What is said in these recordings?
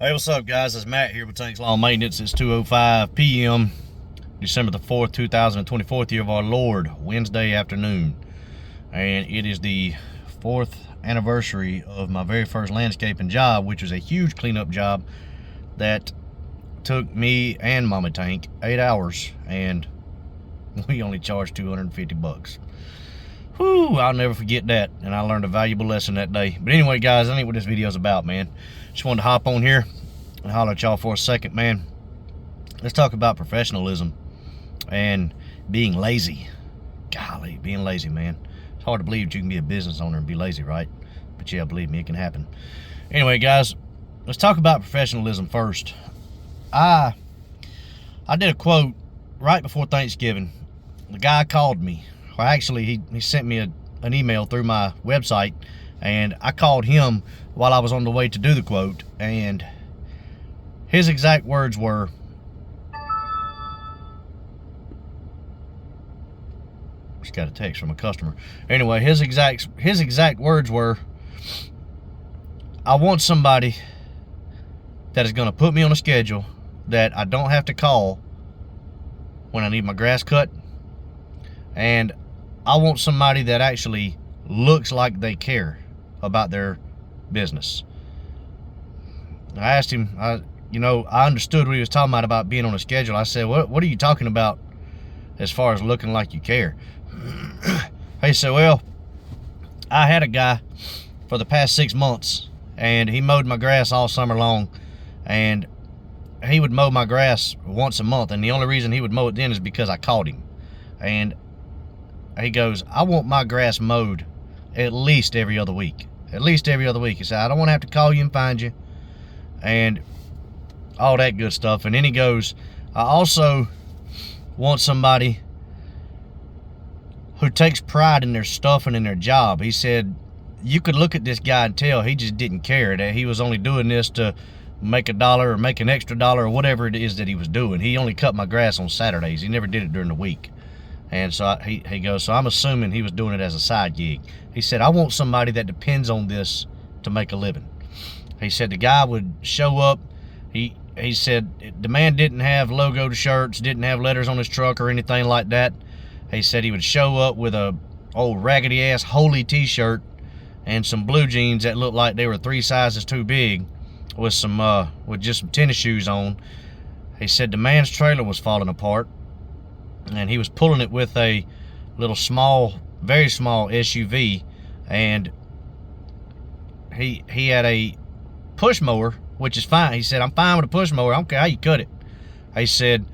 Hey, what's up, guys? It's Matt here with Tanks Lawn Maintenance. It's 2:05 p.m. December the 4th, 2024, year of our Lord, Wednesday afternoon. And it is the 4th anniversary of my very first landscaping job, which was a huge cleanup job that took me and Mama Tank 8 hours, and we only charged 250 bucks. Whew, I'll never forget that, and I learned a valuable lesson that day. But anyway, guys, that ain't what this video's about, man. Just wanted to hop on here and holler at y'all for a second, man. Let's talk about professionalism and being lazy. Golly, being lazy, man. It's hard to believe that you can be a business owner and be lazy, right? But yeah, believe me, it can happen. Anyway, guys, let's talk about professionalism first. I did a quote right before Thanksgiving. The guy called me. Well, actually, he sent me an email through my website, and I called him while I was on the way to do the quote, and his exact words were, just got a text from a customer. Anyway, his exact words were, I want somebody that is going to put me on a schedule that I don't have to call when I need my grass cut, and I want somebody that actually looks like they care about their business. I asked him, I understood what he was talking about being on a schedule. I said, what are you talking about as far as looking like you care? He said, well, I had a guy for the past 6 months, and he mowed my grass all summer long, and he would mow my grass once a month, and the only reason he would mow it then is because I called him. And he goes, I want my grass mowed at least every other week. At least every other week. He said, I don't want to have to call you and find you and all that good stuff. And then he goes, I also want somebody who takes pride in their stuff and in their job. He said, you could look at this guy and tell he just didn't care, that he was only doing this to make a dollar or make an extra dollar or whatever it is that he was doing. He only cut my grass on Saturdays. He never did it during the week. And so he goes, so I'm assuming he was doing it as a side gig. He said, I want somebody that depends on this to make a living. He said the guy would show up. He said the man didn't have logoed shirts, didn't have letters on his truck or anything like that. He said he would show up with a old raggedy ass Holy t-shirt and some blue jeans that looked like they were 3 sizes too big, with just some tennis shoes on. He said the man's trailer was falling apart, and he was pulling it with a little small, very small SUV, and he had a push mower, which is fine. He said, I'm fine with a push mower. I don't care how you cut it. He said,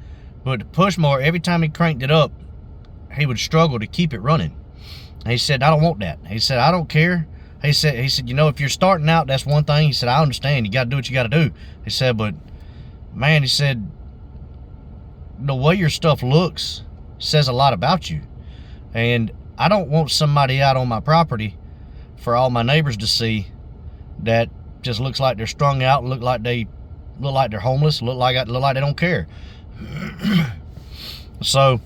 but the push mower, every time he cranked it up, he would struggle to keep it running. He said, I don't want that. He said, I don't care. He said, if you're starting out, that's one thing. He said, I understand. You got to do what you got to do. He said, but man, he said, the way your stuff looks says a lot about you, and I don't want somebody out on my property for all my neighbors to see that just looks like they're strung out, look like they're homeless, look like they don't care. So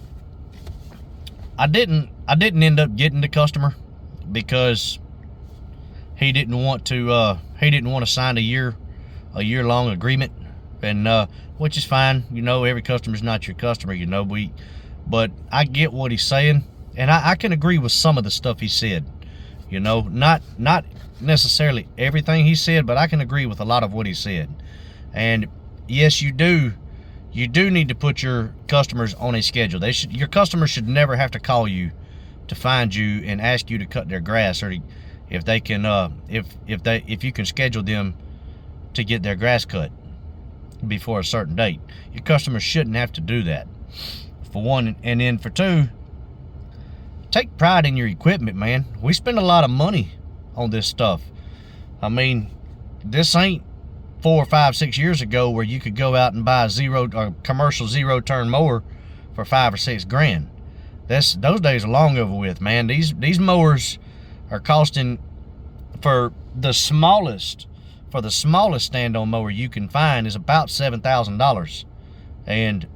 I didn't end up getting the customer because he didn't want to sign a year-long agreement, and which is fine. Every customer's not your customer, but I get what he's saying, and I can agree with some of the stuff he said. Not necessarily everything he said, but I can agree with a lot of what he said. And yes, you do need to put your customers on a schedule. Your customers should never have to call you to find you and ask you to cut their grass, or if they can if you can schedule them to get their grass cut before a certain date. Your customers shouldn't have to do that, for one. And then for two, take pride in your equipment, man. We spend a lot of money on this stuff. I mean, this ain't 4, 5, 6 years ago where you could go out and buy a commercial zero-turn mower for $5 or $6 grand. Those days are long over with, man. These mowers are costing, for the smallest stand-on mower you can find, is about $7,000, and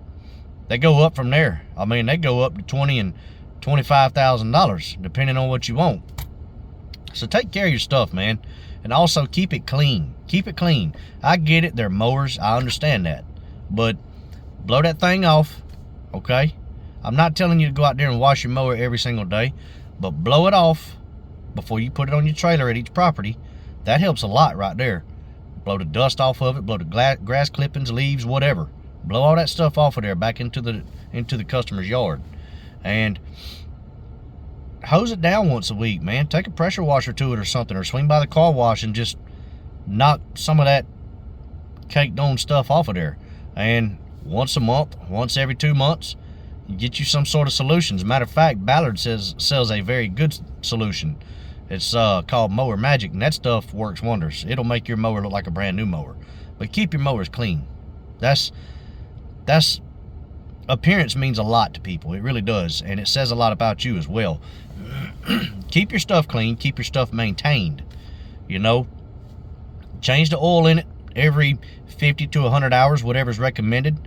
they go up from there. I mean, they go up to $20,000 and $25,000 depending on what you want. So take care of your stuff, man. And also keep it clean. Keep it clean. I get it, they're mowers, I understand that. But blow that thing off, okay? I'm not telling you to go out there and wash your mower every single day, but blow it off before you put it on your trailer at each property. That helps a lot right there. Blow the dust off of it, blow the grass clippings, leaves, whatever. Blow all that stuff off of there back into the customer's yard. And hose it down once a week, man. Take a pressure washer to it or something, or swing by the car wash and just knock some of that caked on stuff off of there. And once a month, once every 2 months, get you some sort of solution. As a matter of fact, Ballard sells a very good solution. It's called Mower Magic, and that stuff works wonders. It'll make your mower look like a brand new mower. But keep your mowers clean. That's appearance means a lot to people. It really does, and it says a lot about you as well. Keep your stuff clean. Keep your stuff maintained. You know, change the oil in it every 50 to 100 hours, whatever's recommended.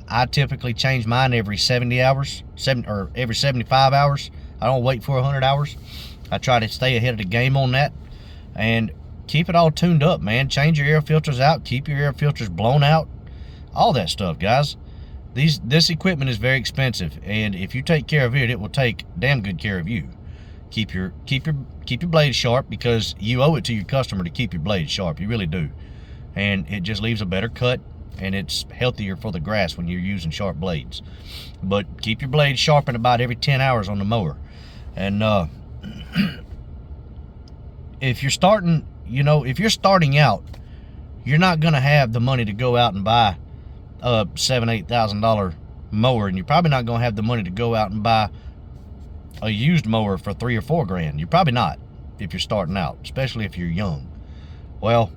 I typically change mine every 70 hours, or every 75 hours. I don't wait for 100 hours. I try to stay ahead of the game on that, and keep it all tuned up, man. Change your air filters out. Keep your air filters blown out. All that stuff, guys. This equipment is very expensive, and if you take care of it, it will take damn good care of you. Keep your blades sharp, because you owe it to your customer to keep your blades sharp. You really do, and it just leaves a better cut, and it's healthier for the grass when you're using sharp blades. But keep your blades sharpened about every 10 hours on the mower. And if you're starting out, you're not gonna have the money to go out and buy a $7,000-8,000 mower, and you're probably not gonna have the money to go out and buy a used mower for $3,000 or $4,000. You're probably not, if you're starting out, especially if you're young. Well,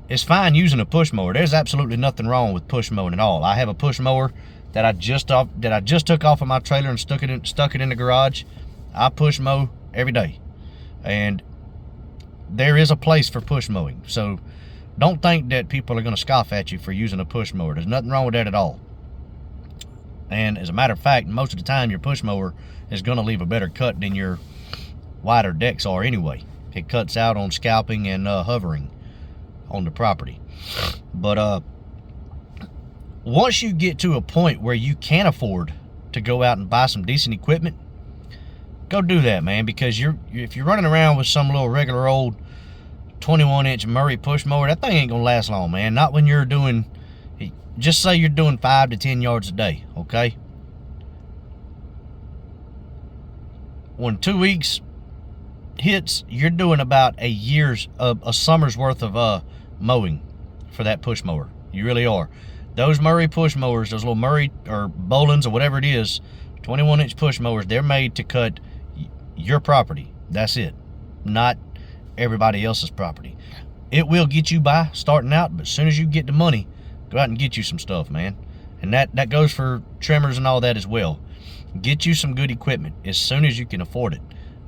it's fine using a push mower. There's absolutely nothing wrong with push mowing at all. I have a push mower that I just took off of my trailer and stuck it in the garage. I push mow every day, and there is a place for push mowing. So don't think that people are going to scoff at you for using a push mower. There's nothing wrong with that at all. And as a matter of fact, most of the time your push mower is going to leave a better cut than your wider decks are anyway. It cuts out on scalping and hovering on the property. But once you get to a point where you can afford to go out and buy some decent equipment, go do that, man. Because if you're running around with some little regular old 21-inch Murray push mower, that thing ain't gonna last long, man. Not when you're doing, just say you're doing 5 to 10 yards a day, okay? When 2 weeks hits, you're doing about a summer's worth of mowing for that push mower. You really are. Those Murray push mowers, those little Murray or Bolins or whatever it is, 21-inch push mowers, they're made to cut your property. That's it. Not everybody else's property. It will get you by starting out, but as soon as you get the money, go out and get you some stuff, man. And that goes for trimmers and all that as well. Get you some good equipment as soon as you can afford it.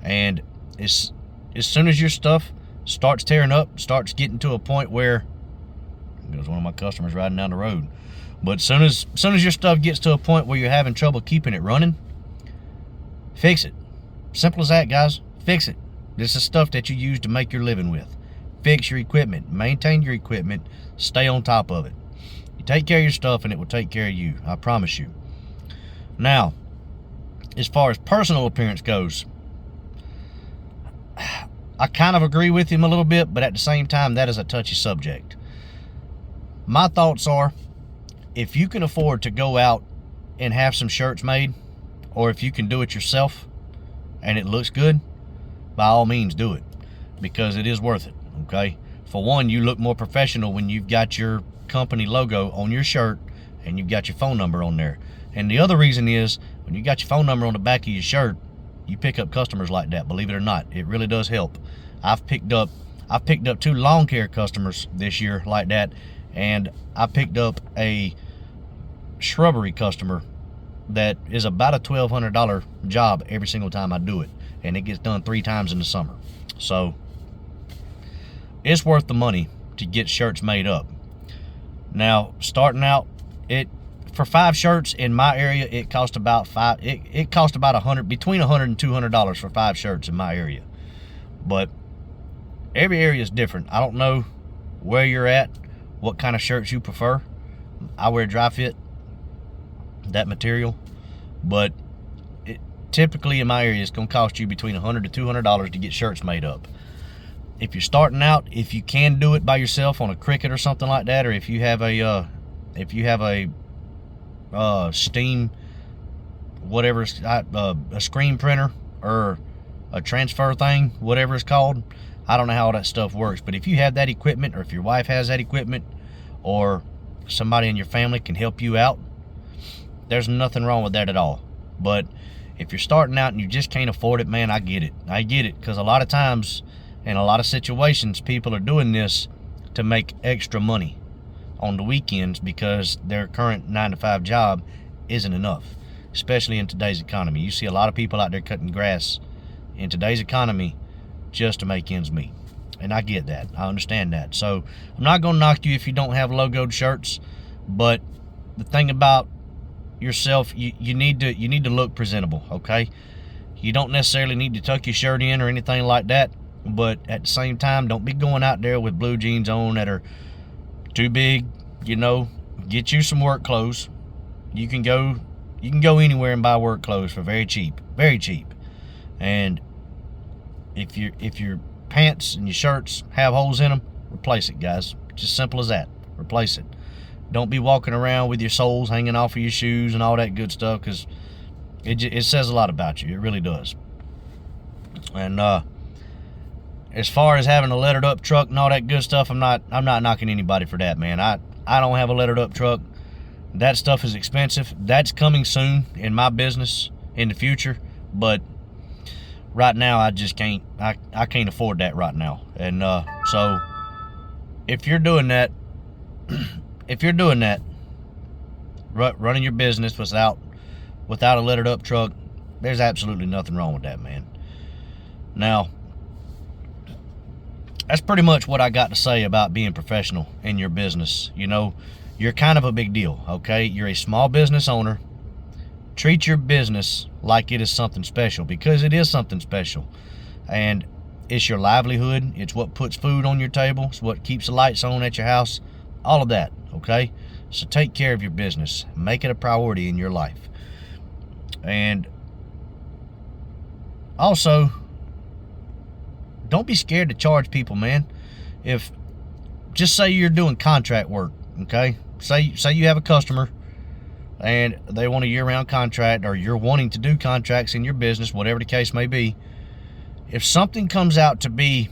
And as soon as your stuff starts tearing up, starts getting to a point where, there's one of my customers riding down the road, but as soon as your stuff gets to a point where you're having trouble keeping it running, fix it. Simple as that, guys. Fix it. This is stuff that you use to make your living with. Fix your equipment. Maintain your equipment. Stay on top of it. You take care of your stuff and it will take care of you. I promise you. Now, as far as personal appearance goes, I kind of agree with him a little bit, but at the same time, that is a touchy subject. My thoughts are, if you can afford to go out and have some shirts made, or if you can do it yourself and it looks good, by all means do it, because it is worth it, okay? For one, you look more professional when you've got your company logo on your shirt and you've got your phone number on there. And the other reason is, when you got your phone number on the back of your shirt, you pick up customers like that, believe it or not. It really does help. I've picked up 2 lawn care customers this year like that, and I picked up a shrubbery customer that is about a $1,200 job every single time I do it, and it gets done 3 times in the summer. So it's worth the money to get shirts made up. Now, starting out, for 5 shirts in my area, it cost about between $100 and $200 for 5 shirts in my area. But Every area is different. I don't know where you're at, what kind of shirts you prefer. I wear dry fit, that material, but typically in my area it's going to cost you between $100 to $200 to get shirts made up. If you're starting out, if you can do it by yourself on a Cricut or something like that, or if you have a steam, whatever, a screen printer or a transfer thing, whatever it's called, I don't know how all that stuff works, but if you have that equipment, or if your wife has that equipment, or somebody in your family can help you out, there's nothing wrong with that at all. But if you're starting out and you just can't afford it, man, I get it, because a lot of times in a lot of situations people are doing this to make extra money on the weekends because their current 9-to-5 job isn't enough, especially in today's economy. You see a lot of people out there cutting grass in today's economy just to make ends meet, and I get that, I understand that. So I'm not going to knock you if you don't have logoed shirts, but the thing about yourself, you need to look presentable, okay? You don't necessarily need to tuck your shirt in or anything like that, but at the same time, don't be going out there with blue jeans on that are too big. You know, get you some work clothes. You can go anywhere and buy work clothes for very cheap, and if your pants and your shirts have holes in them, replace it, guys. Just simple as that. Replace it. Don't be walking around with your soles hanging off of your shoes and all that good stuff, because it says a lot about you. It really does. And as far as having a lettered up truck and all that good stuff, I'm not knocking anybody for that, man. I don't have a lettered up truck. That stuff is expensive. That's coming soon in my business in the future, but right now I just can't. I can't afford that right now. And so if you're doing that, running your business without a lettered up truck, there's absolutely nothing wrong with that, man. Now, that's pretty much what I got to say about being professional in your business. You know, you're kind of a big deal, okay? You're a small business owner. Treat your business like it is something special, because it is something special. And it's your livelihood. It's what puts food on your table. It's what keeps the lights on at your house. All of that, okay? So take care of your business. Make it a priority in your life. And also, don't be scared to charge people, man. Just say you're doing contract work, okay? Say you have a customer and they want a year-round contract, or you're wanting to do contracts in your business, whatever the case may be. If something comes out to be,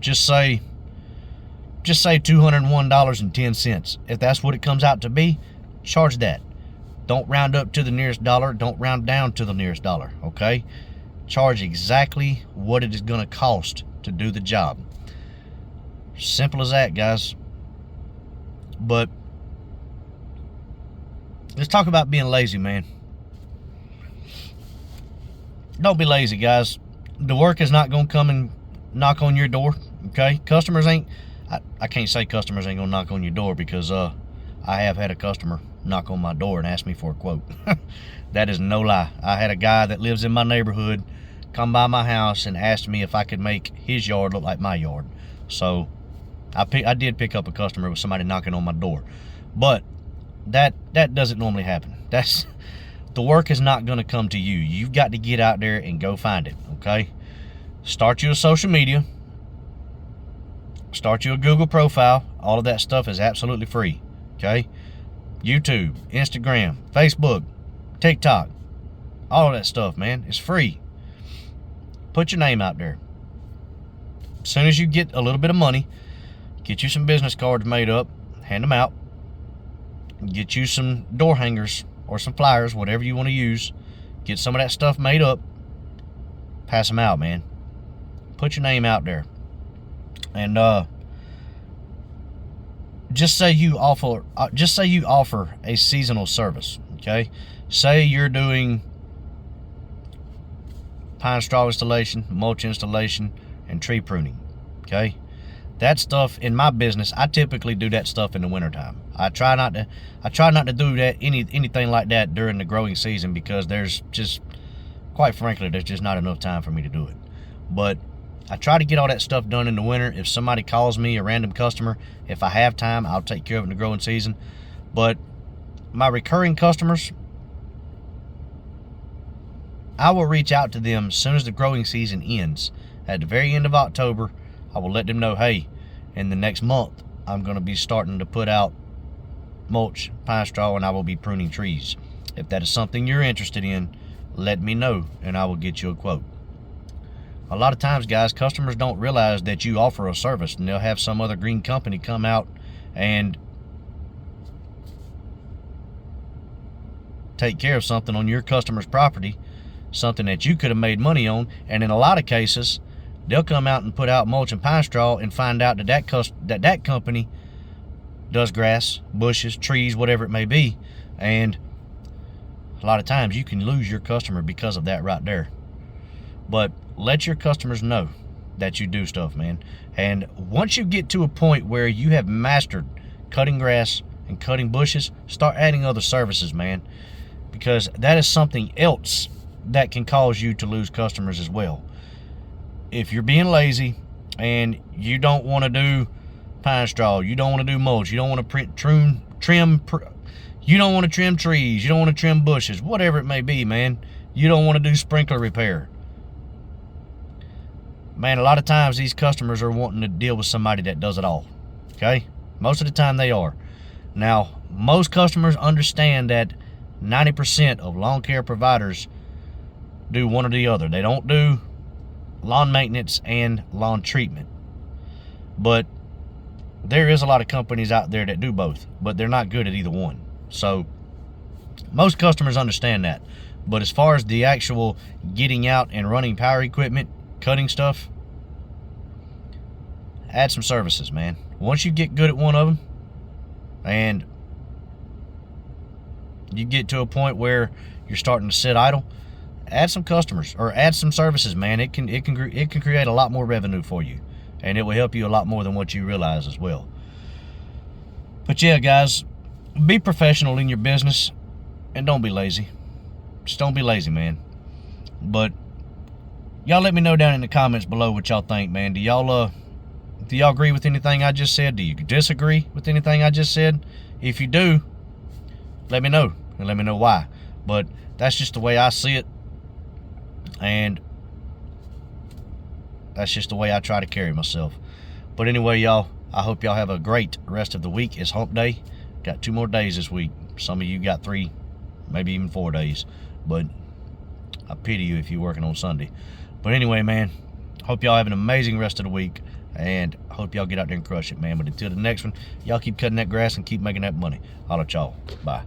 just say $201.10, if that's what it comes out to be, charge that. Don't round up to the nearest dollar. Don't round down to the nearest dollar, okay? Charge exactly what it is going to cost to do the job. Simple as that, guys. But let's talk about being lazy, man. Don't be lazy, guys. The work is not going to come and knock on your door, okay? Customers ain't, I can't say customers ain't going to knock on your door, because I have had a customer knock on my door and ask me for a quote. That is no lie. I had a guy that lives in my neighborhood come by my house and asked me if I could make his yard look like my yard. So I did pick up a customer with somebody knocking on my door, but that doesn't normally happen. The work is not going to come to you. You've got to get out there and go find it, okay? Start you a social media. Start you a Google profile. All of that stuff is absolutely free, okay? YouTube, Instagram, Facebook, TikTok, all of that stuff, man, it's free. Put your name out there. As soon as you get a little bit of money, get you some business cards made up, hand them out, get you some door hangers or some flyers, whatever you want to use. Get some of that stuff made up, pass them out, man. Put your name out there. And just say you offer a seasonal service, okay? Say you're doing pine straw installation, mulch installation, and tree pruning, okay? That stuff in my business, I typically do that stuff in the wintertime. I try not to do that anything like that during the growing season, because there's just, quite frankly, there's just not enough time for me to do it. But I try to get all that stuff done in the winter. If somebody calls me, a random customer, if I have time, I'll take care of it in the growing season. But my recurring customers, I will reach out to them as soon as the growing season ends. At the very end of October, I will let them know, hey, in the next month, I'm going to be starting to put out mulch, pine straw, and I will be pruning trees. If that is something you're interested in, let me know and I will get you a quote. A lot of times, guys, customers don't realize that you offer a service, and they'll have some other green company come out and take care of something on your customer's property, something that you could have made money on. And in a lot of cases, they'll come out and put out mulch and pine straw and find out that company does grass, bushes, trees, whatever it may be. And a lot of times you can lose your customer because of that right there. But let your customers know that you do stuff, man. And once you get to a point where you have mastered cutting grass and cutting bushes, start adding other services, man, because that is something else that can cause you to lose customers as well. If you're being lazy and you don't want to do pine straw, you don't want to do mulch, you don't want to trim, you don't want to trim trees, you don't want to trim bushes, whatever it may be, man, you don't want to do sprinkler repair, man, a lot of times these customers are wanting to deal with somebody that does it all. Okay, most of the time they are. Now, most customers understand that 90% of lawn care providers do one or the other. They don't do lawn maintenance and lawn treatment. But there is a lot of companies out there that do both, but they're not good at either one. So most customers understand that. But as far as the actual getting out and running power equipment, cutting stuff, add some services, man. Once you get good at one of them and you get to a point where you're starting to sit idle, add some customers or add some services, man. It can create a lot more revenue for you, and it will help you a lot more than what you realize as well. But yeah, guys, be professional in your business and don't be lazy. Just don't be lazy, man. But y'all let me know down in the comments below what y'all think, man. Do y'all agree with anything I just said? Do you disagree with anything I just said? If you do, let me know, and let me know why. But that's just the way I see it, and that's just the way I try to carry myself. But anyway, y'all, I hope y'all have a great rest of the week. It's hump day. Got 2 more days this week. Some of you got 3, maybe even 4 days. But I pity you if you're working on Sunday. But anyway, man, hope y'all have an amazing rest of the week, and hope y'all get out there and crush it, man. But until the next one, y'all keep cutting that grass and keep making that money. Holla at y'all. Bye.